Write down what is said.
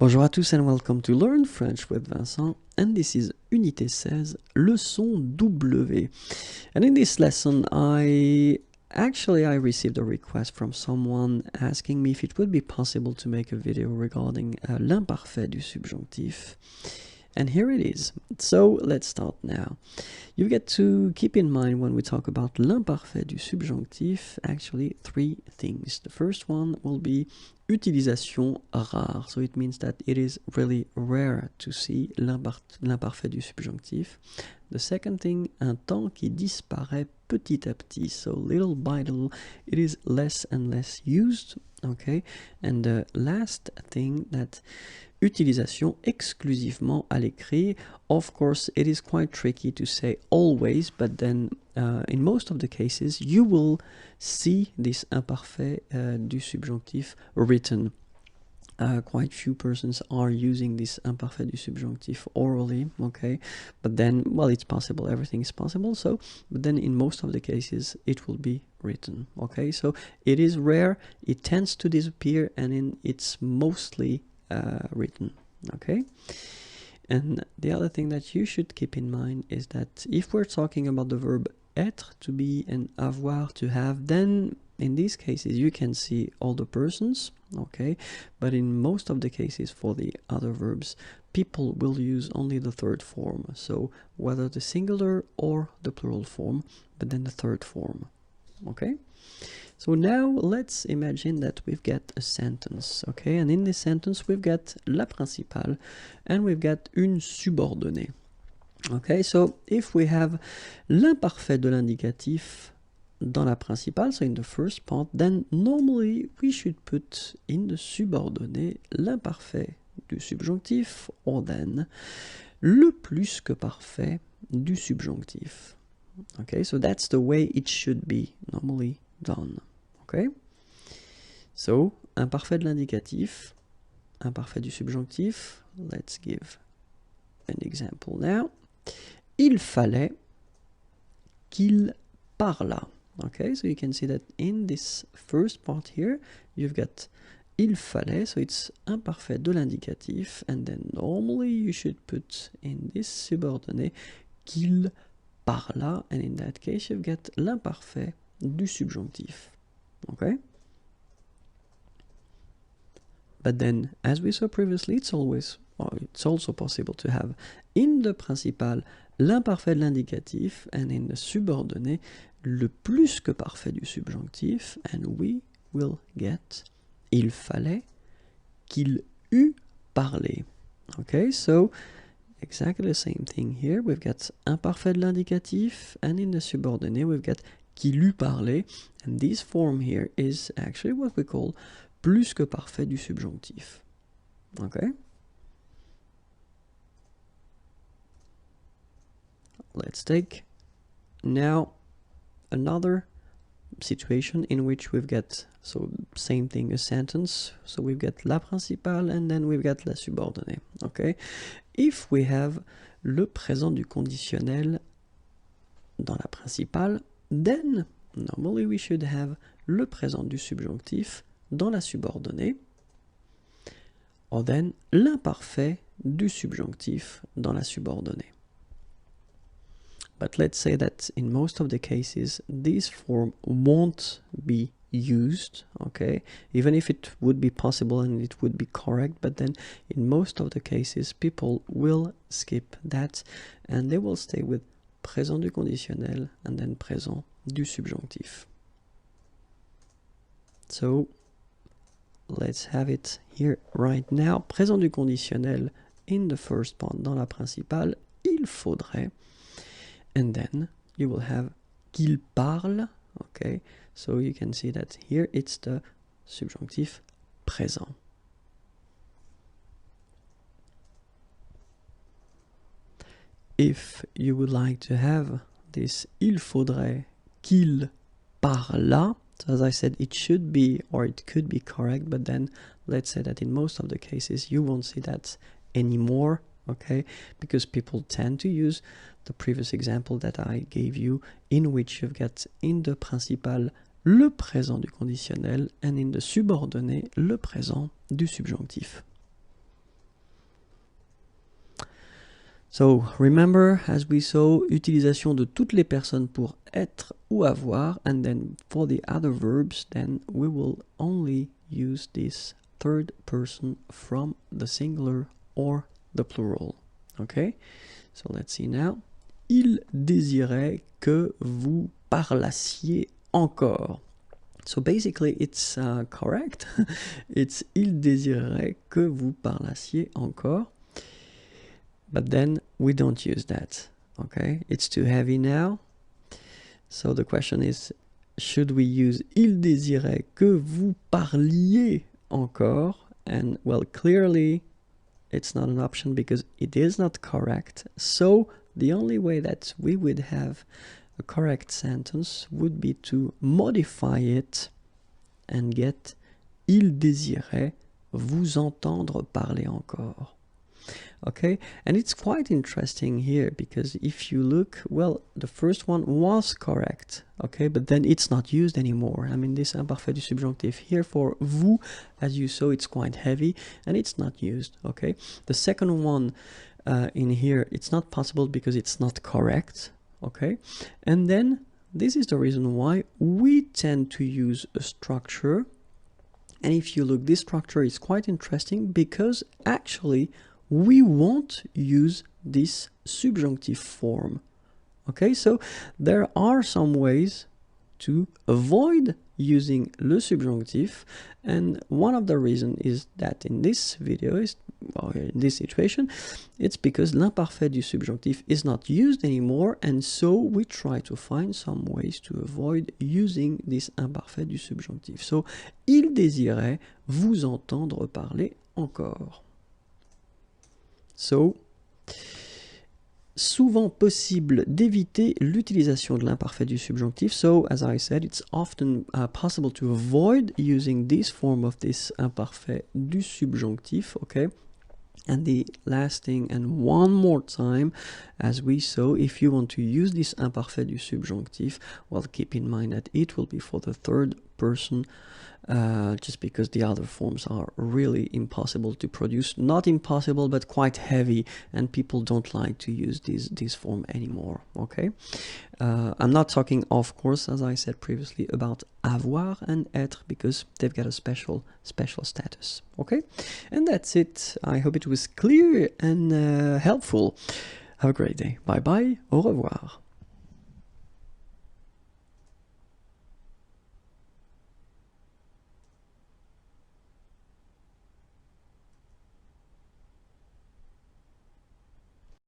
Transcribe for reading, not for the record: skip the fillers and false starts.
Bonjour à tous and welcome to Learn French with Vincent, and this is Unité 16, leçon W. And in this lesson I received a request from someone asking me if it would be possible to make a video regarding l'imparfait du subjonctif. And here it is. So let's start now. You get to keep in mind when we talk about l'imparfait du subjonctif, actually three things. The first one will be utilisation rare. So it means that it is really rare to see l'imparfait du subjonctif. The second thing, un temps qui disparaît petit à petit. So little by little, it is less and less used. Okay. And the last thing, that utilisation exclusivement à l'écrit. Of course, it is quite tricky to say always, but then in most of the cases, you will see this imparfait du subjonctif written. Quite few persons are using this imparfait du subjonctif orally, okay? But then, well, it's possible, everything is possible, so, but then in most of the cases, it will be written, okay? So it is rare, it tends to disappear, and it's mostly written, okay? And the other thing that you should keep in mind is that if we're talking about the verb être, to be, and avoir, to have, then in these cases you can see all the persons, okay? But in most of the cases for the other verbs, people will use only the third form, so whether the singular or the plural form, but then the third form, okay? So now let's imagine that we've got a sentence, okay? And in this sentence we've got la principale and we've got une subordonnée. Okay, so if we have l'imparfait de l'indicatif dans la principale, so in the first part, then normally we should put in the subordonnée l'imparfait du subjonctif, or then le plus que parfait du subjonctif. Okay, so that's the way it should be normally done. Okay, so imparfait de l'indicatif, imparfait du subjonctif. Let's give an example now. Il fallait qu'il parlât. Okay, so you can see that in this first part here, you've got il fallait, so it's imparfait de l'indicatif, and then normally you should put in this subordonnée qu'il parlât, and in that case you've got l'imparfait du subjonctif. Okay? But then, as we saw previously, it's also possible to have in the principal l'imparfait de l'indicatif, and in the subordonnée le plus que parfait du subjonctif, and we will get il fallait qu'il eût parlé. Okay, so exactly the same thing here. We've got imparfait de l'indicatif, and in the subordonnée we've got qu'il eût parlé, and this form here is actually what we call plus que parfait du subjonctif. Okay? Let's take now another situation in which we've got, so same thing, a sentence, so we've got la principale and then we've got la subordonnée. Okay? If we have le présent du conditionnel dans la principale, then normally we should have le présent du subjonctif dans la subordonnée, or then l'imparfait du subjonctif dans la subordonnée. But let's say that in most of the cases this form won't be used, okay, even if it would be possible and it would be correct, but then in most of the cases people will skip that and they will stay with présent du conditionnel and then présent du subjonctif. So let's have it here right now. Présent du conditionnel in the first part dans la principale, il faudrait, and then you will have qu'il parle, okay, so you can see that here it's the subjonctif présent. If you would like to have this il faudrait qu'il parlât, so as I said, it should be or it could be correct, but then let's say that in most of the cases you won't see that anymore, okay, because people tend to use the previous example that I gave you, in which you've got in the principal le présent du conditionnel and in the subordonnée le présent du subjonctif. So remember, as we saw, utilisation de toutes les personnes pour être ou avoir, and then for the other verbs, then we will only use this third person from the singular or the plural. Okay, so let's see now. Il désirait que vous parlassiez encore. So basically it's correct. It's il désirait que vous parlassiez encore. But then we don't use that. Okay, it's too heavy now. So the question is, should we use il désirait que vous parliez encore? And well, clearly it's not an option because it is not correct. So the only way that we would have a correct sentence would be to modify it and get il désirait vous entendre parler encore. Okay, and it's quite interesting here because if you look, well, the first one was correct, okay, but then it's not used anymore. I mean, this imparfait du subjonctif here for vous, as you saw, it's quite heavy and it's not used, okay. The second one in here, it's not possible because it's not correct, okay. And then this is the reason why we tend to use a structure. And if you look, this structure is quite interesting because actually we won't use this subjunctive form. Okay, so there are some ways to avoid using le subjunctif, and one of the reasons is that in this video, in this situation, it's because l'imparfait du subjonctif is not used anymore, and so we try to find some ways to avoid using this imparfait du subjonctif. So, il désirait vous entendre parler encore. So, souvent possible d'éviter l'utilisation de l'imparfait du subjonctif. So, as I said, it's often possible to avoid using this form of this imparfait du subjonctif, okay? And the last thing, and one more time, as we saw, if you want to use this imparfait du subjonctif, well, keep in mind that it will be for the third person, just because the other forms are really impossible to produce. Not impossible, but quite heavy, and people don't like to use this form anymore, okay? I'm not talking, of course, as I said previously, about avoir and être, because they've got a special status, okay? And that's it. I hope it was clear and helpful. Have a great day. Bye bye. Au revoir.